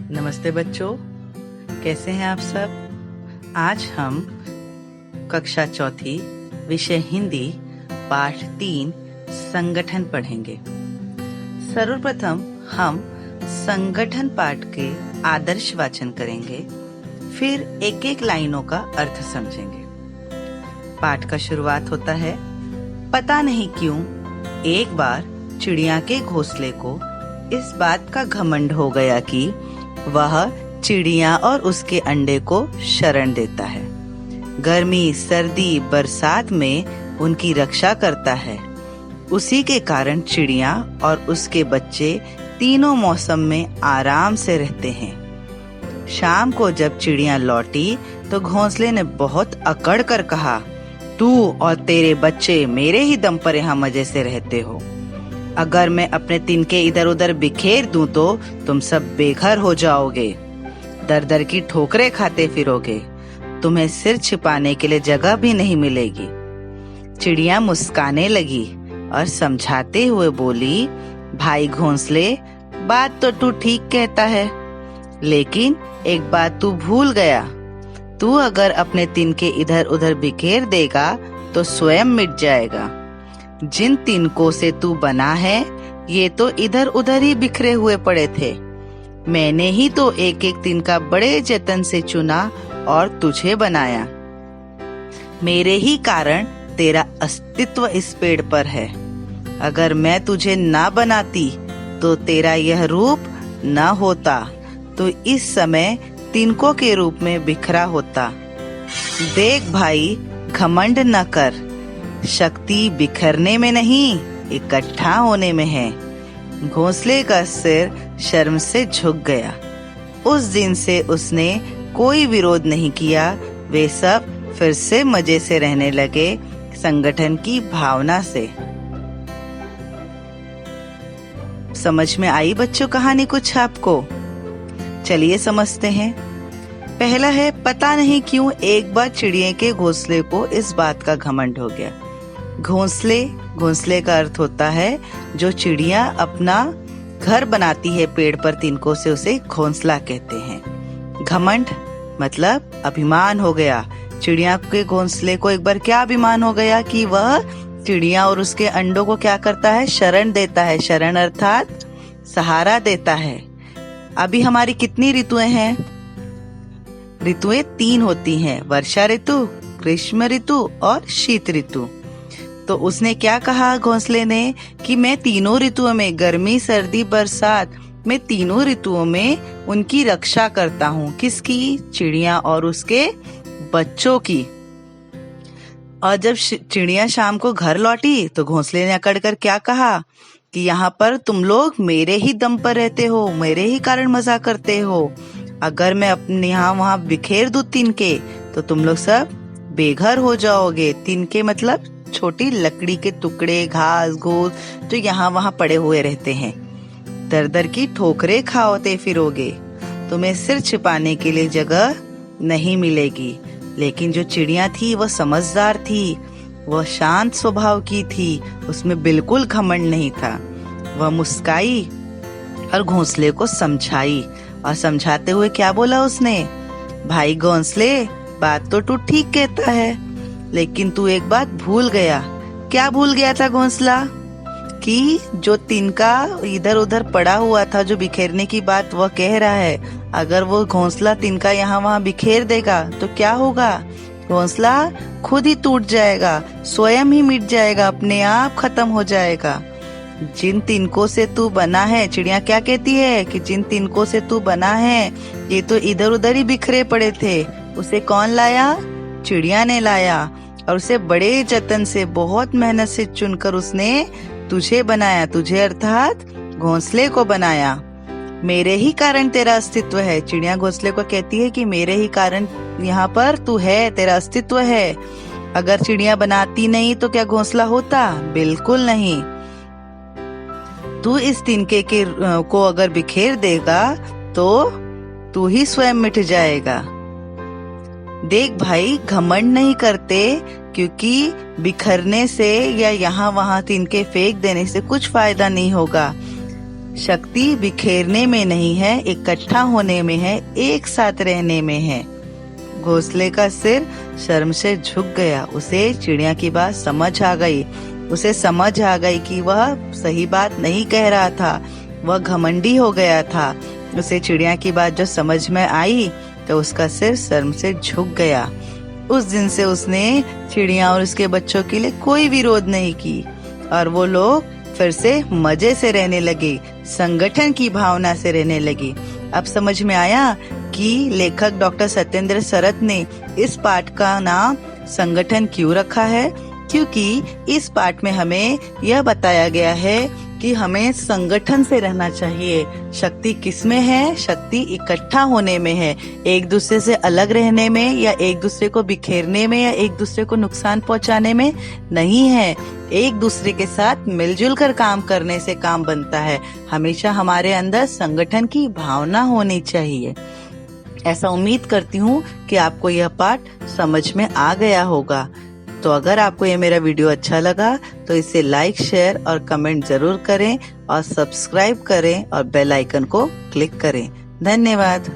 नमस्ते बच्चों, कैसे हैं आप सब। आज हम कक्षा चौथी विषय हिंदी पाठ 3 संगठन पढ़ेंगे। सर्वप्रथम हम संगठन पाठ के आदर्श वाचन करेंगे, फिर एक एक लाइनों का अर्थ समझेंगे। पाठ का शुरुआत होता है, पता नहीं क्यों एक बार चिड़िया के घोंसले को इस बात का घमंड हो गया कि वह चिड़िया और उसके अंडे को शरण देता है। गर्मी, सर्दी, बरसात में उनकी रक्षा करता है। उसी के कारण चिड़िया और उसके बच्चे तीनों मौसम में आराम से रहते हैं। शाम को जब चिड़िया लौटी तो घोंसले ने बहुत अकड़ कर कहा, तू और तेरे बच्चे मेरे ही दम पर यहाँ मजे से रहते हो। अगर मैं अपने तिनके इधर उधर बिखेर दूं तो तुम सब बेघर हो जाओगे, दर दर की ठोकरें खाते फिरोगे, तुम्हें सिर छिपाने के लिए जगह भी नहीं मिलेगी। चिड़िया मुस्काने लगी और समझाते हुए बोली, भाई घोंसले, बात तो तू ठीक कहता है, लेकिन एक बात तू भूल गया। तू अगर अपने तिनके इधर उधर बिखेर देगा तो स्वयं मिट जाएगा। जिन तिनकों से तू बना है ये तो इधर उधर ही बिखरे हुए पड़े थे। मैंने ही तो एक एक तिनका बड़े जतन से चुना और तुझे बनाया। मेरे ही कारण तेरा अस्तित्व इस पेड़ पर है। अगर मैं तुझे ना बनाती तो तेरा यह रूप न होता, तो इस समय तिनकों के रूप में बिखरा होता। देख भाई, घमंड न कर, शक्ति बिखरने में नहीं इकट्ठा होने में है। घोंसले का सिर शर्म से झुक गया। उस दिन से उसने कोई विरोध नहीं किया। वे सब फिर से मजे से रहने लगे, संगठन की भावना से। समझ में आई बच्चों कहानी कुछ आपको? चलिए समझते हैं। पहला है, पता नहीं क्यों एक बार चिड़िया के घोंसले को इस बात का घमंड हो गया। घोंसले का अर्थ होता है जो चिड़िया अपना घर बनाती है पेड़ पर तिनकों से, उसे घोंसला कहते हैं। घमंड मतलब अभिमान हो गया। चिड़िया के घोंसले को एक बार क्या अभिमान हो गया कि वह चिड़िया और उसके अंडों को क्या करता है, शरण देता है। शरण अर्थात सहारा देता है। अभी हमारी कितनी ऋतुएं हैं? ऋतुएं 3 होती हैं, वर्षा ऋतु, ग्रीष्म ऋतु और शीत ऋतु। तो उसने क्या कहा घोंसले ने कि मैं तीनों ऋतुओं में, गर्मी, सर्दी, बरसात, मैं तीनों ऋतुओं में उनकी रक्षा करता हूँ। किसकी? चिड़िया और उसके बच्चों की। और जब चिड़िया शाम को घर लौटी तो घोंसले ने अकड़ कर क्या कहा कि यहाँ पर तुम लोग मेरे ही दम पर रहते हो, मेरे ही कारण मजा करते हो। अगर मैं अपने यहाँ वहाँ बिखेर दूं तिनके तो तुम लोग सब बेघर हो जाओगे। तिनके मतलब छोटी लकड़ी के टुकड़े, घास घूस जो यहाँ वहाँ पड़े हुए रहते हैं। दर दर की ठोकरें खाओते फिरोगे, तुम्हें सिर छिपाने के लिए जगह नहीं मिलेगी। लेकिन जो चिड़िया थी वह समझदार थी, वह शांत स्वभाव की थी, उसमें बिल्कुल घमंड नहीं था। वह मुस्काई और घोंसले को समझाई, और समझाते हुए क्या बोला उसने, भाई घोंसले, बात तो तू ठीक कहता है, लेकिन तू एक बात भूल गया। क्या भूल गया था घोंसला? कि जो तिनका इधर उधर पड़ा हुआ था, जो बिखेरने की बात वह कह रहा है, अगर वो घोंसला तिनका यहाँ वहाँ बिखेर देगा तो क्या होगा? घोंसला खुद ही टूट जाएगा, स्वयं ही मिट जाएगा, अपने आप खत्म हो जाएगा। जिन तिनकों से तू बना है, चिड़िया क्या कहती है कि जिन तिनकों से तू बना है ये तो इधर उधर ही बिखरे पड़े थे। उसे कौन लाया? चिड़िया ने लाया, और उसे बड़े जतन से, बहुत मेहनत से चुनकर उसने तुझे बनाया। तुझे अर्थात घोंसले को बनाया। मेरे ही कारण तेरा अस्तित्व है। चिड़िया घोंसले को कहती है कि मेरे ही कारण यहाँ पर तू है, तेरा अस्तित्व है। अगर चिड़िया बनाती नहीं तो क्या घोंसला होता? बिल्कुल नहीं। तू इस तिनके को अगर बिखेर देगा तो तू ही स्वयं मिट जाएगा। देख भाई, घमंड नहीं करते, क्योंकि बिखरने से या यहाँ वहाँ तिनके फेंक देने से कुछ फायदा नहीं होगा। शक्ति बिखेरने में नहीं है, इकट्ठा होने में है, एक साथ रहने में है। घोंसले का सिर शर्म से झुक गया। उसे चिड़िया की बात समझ आ गई। उसे समझ आ गई कि वह सही बात नहीं कह रहा था, वह घमंडी हो गया था। उसे चिड़िया की बात जो समझ में आई तो उसका सिर शर्म से झुक गया। उस दिन से उसने चिड़िया और उसके बच्चों के लिए कोई विरोध नहीं की और वो लोग फिर से मजे से रहने लगे, संगठन की भावना से रहने लगे। अब समझ में आया कि लेखक डॉक्टर सत्येंद्र सरत ने इस पाठ का नाम संगठन क्यों रखा है, क्योंकि इस पाठ में हमें यह बताया गया है कि हमें संगठन से रहना चाहिए। शक्ति किसमें है? शक्ति इकट्ठा होने में है, एक दूसरे से अलग रहने में या एक दूसरे को बिखेरने में या एक दूसरे को नुकसान पहुंचाने में नहीं है। एक दूसरे के साथ मिलजुल कर काम करने से काम बनता है। हमेशा हमारे अंदर संगठन की भावना होनी चाहिए। ऐसा उम्मीद करती हूँ कि आपको यह पाठ समझ में आ गया होगा। तो अगर आपको ये मेरा वीडियो अच्छा लगा तो इसे लाइक, शेयर और कमेंट जरूर करें और सब्सक्राइब करें और बेल आइकन को क्लिक करें। धन्यवाद।